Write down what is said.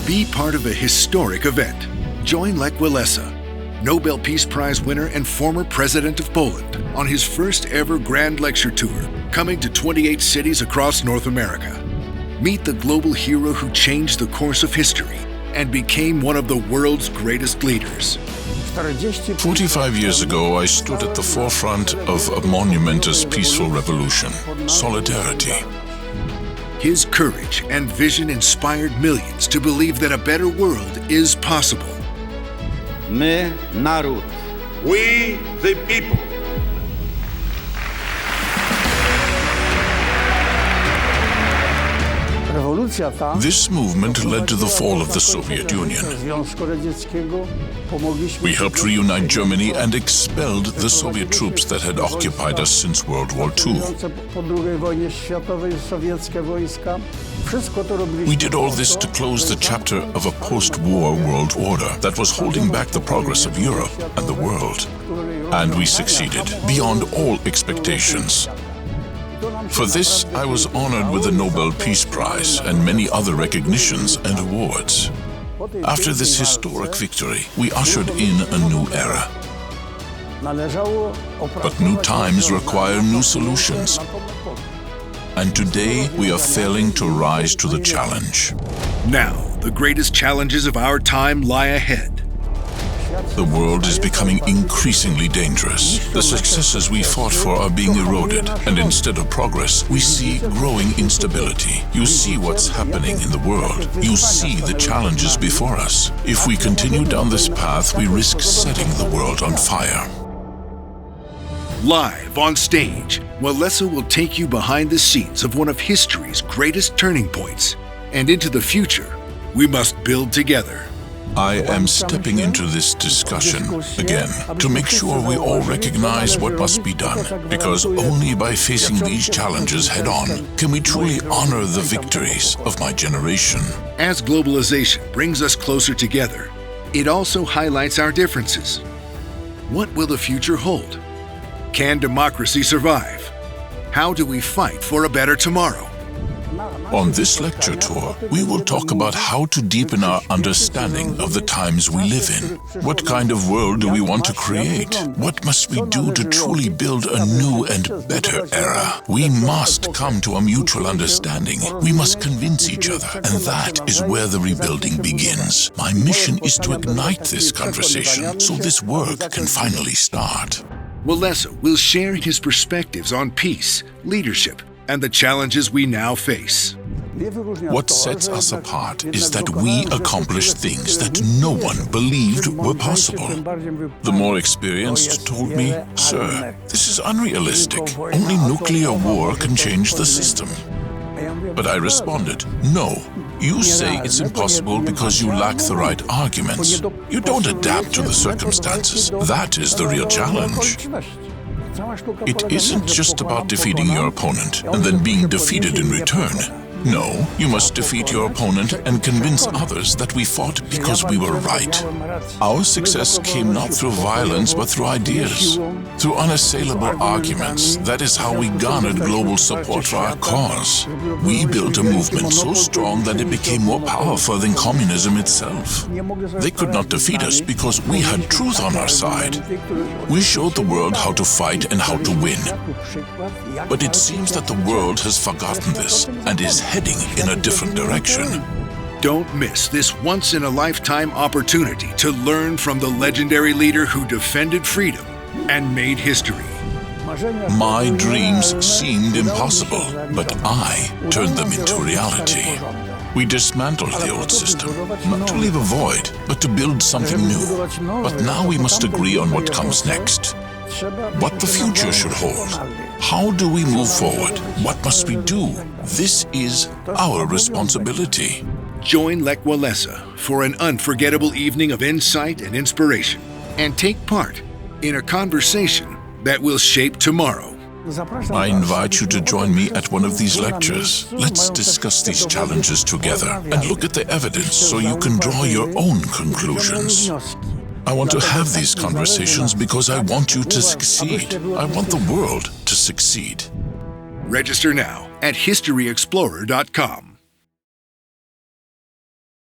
Be part of a historic event. Join Lech Walesa, Nobel Peace Prize winner and former President of Poland, on his first ever Grand Lecture Tour, coming to 28 cities across North America. Meet the global hero who changed the course of history and became one of the world's greatest leaders. 45 years ago, I stood at the forefront of a monumentous peaceful revolution, solidarity. His courage and vision inspired millions to believe that a better world is possible. My, naród. We, the people. This movement led to the fall of the Soviet Union. We helped reunite Germany and expelled the Soviet troops that had occupied us since World War II. We did all this to close the chapter of a post-war world order that was holding back the progress of Europe and the world. And we succeeded, beyond all expectations. For this, I was honored with the Nobel Peace Prize and many other recognitions and awards. After this historic victory, we ushered in a new era. But new times require new solutions. And today, we are failing to rise to the challenge. Now, the greatest challenges of our time lie ahead. The world is becoming increasingly dangerous. The successes we fought for are being eroded, and instead of progress, we see growing instability. You see what's happening in the world. You see the challenges before us. If we continue down this path, we risk setting the world on fire. Live on stage, Walesa will take you behind the scenes of one of history's greatest turning points. And into the future, we must build together. I am stepping into this discussion again to make sure we all recognize what must be done, because only by facing these challenges head-on can we truly honor the victories of my generation. As globalization brings us closer together, it also highlights our differences. What will the future hold? Can democracy survive? How do we fight for a better tomorrow? On this lecture tour, we will talk about how to deepen our understanding of the times we live in. What kind of world do we want to create? What must we do to truly build a new and better era? We must come to a mutual understanding. We must convince each other, and that is where the rebuilding begins. My mission is to ignite this conversation so this work can finally start. Walesa will share his perspectives on peace, leadership, and the challenges we now face. What sets us apart is that we accomplish things that no one believed were possible. The more experienced told me, "Sir, this is unrealistic. Only nuclear war can change the system." But I responded, "No, you say it's impossible because you lack the right arguments. You don't adapt to the circumstances. That is the real challenge. It isn't just about defeating your opponent and then being defeated in return. No, you must defeat your opponent and convince others that we fought because we were right. Our success came not through violence, but through ideas, through unassailable arguments. That is how we garnered global support for our cause. We built a movement so strong that it became more powerful than communism itself. They could not defeat us because we had truth on our side. We showed the world how to fight and how to win. But it seems that the world has forgotten this and is heading in a different direction. Don't miss this once-in-a-lifetime opportunity to learn from the legendary leader who defended freedom and made history. My dreams seemed impossible, but I turned them into reality. We dismantled the old system, not to leave a void, but to build something new. But now we must agree on what comes next. What the future should hold. How do we move forward? What must we do? This is our responsibility. Join Lech Walesa for an unforgettable evening of insight and inspiration, and take part in a conversation that will shape tomorrow. I invite you to join me at one of these lectures. Let's discuss these challenges together and look at the evidence so you can draw your own conclusions. I want to have these conversations because I want you to succeed. I want the world to succeed. Register now at historyexplorer.com.